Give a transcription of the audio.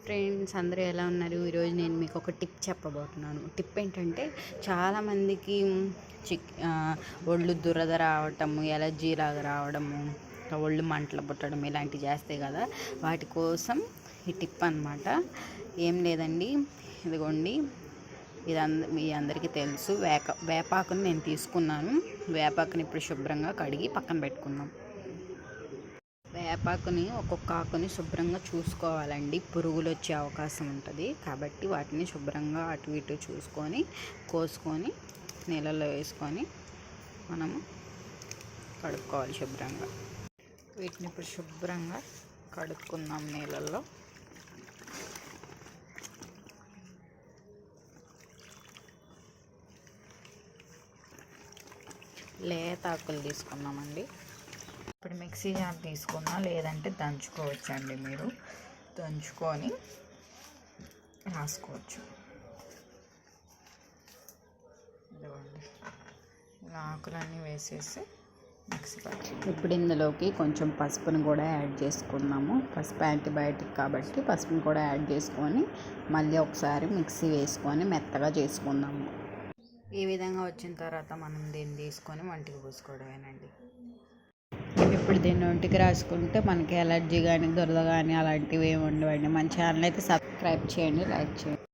Friends, అందరూ ఎలా ఉన్నారు? ఈరోజు నేను మీకు ఒక టిప్ చెప్పబోతున్నాను. టిప్ ఏంటంటే, చాలామందికి ఒళ్ళు దురద రావటము, ఎలర్జీ లాగా రావడము, ఒళ్ళు మంటలు పుట్టడం ఇలాంటివి చేస్తాయి కదా, వాటి కోసం ఈ టిప్ అన్నమాట. ఏం లేదండి, ఇదిగోండి, మీ అందరికీ తెలుసు, వేపాకుని నేను తీసుకున్నాను. వేపాకుని ఇప్పుడు శుభ్రంగా కడిగి పక్కన పెట్టుకున్నాం. వేపాకుని ఒక్కొక్క ఆకుని శుభ్రంగా చూసుకోవాలండి, పురుగులు వచ్చే అవకాశం ఉంటుంది. కాబట్టి వాటిని శుభ్రంగా అటు ఇటు చూసుకొని కోసుకొని నీళ్ళల్లో వేసుకొని మనము కడుక్కోవాలి శుభ్రంగా. వీటిని ఇప్పుడు శుభ్రంగా కడుక్కుందాం నీళ్ళల్లో. లేత ఆకులు తీసుకున్నామండి. ఇప్పుడు మిక్సీ జార్ తీసుకున్నా, లేదంటే దంచుకోవచ్చండి. మీరు దంచుకొని రాసుకోవచ్చు. ఇదిగోండి, ఇలా ఆకులన్నీ వేసేసి మిక్సీ పట్టి, ఇప్పుడు ఇందులోకి కొంచెం పసుపుని కూడా యాడ్ చేసుకున్నాము. పసుపు యాంటీబయాటిక్ కాబట్టి పసుపుని కూడా యాడ్ చేసుకొని మళ్ళీ ఒకసారి మిక్సీ వేసుకొని మెత్తగా చేసుకుందాము. ఈ విధంగా వచ్చిన తర్వాత మనం దీన్ని తీసుకొని వంటికి పూసుకోవడమేనండి. ఇప్పుడు దీన్ని ఒంటికి రాసుకుంటే మనకి ఎలర్జీ కానీ దురద కానీ అలాంటివి ఏమి ఉండవండి. మన ఛానల్ అయితే సబ్స్క్రైబ్ చేయండి, లైక్ చేయండి.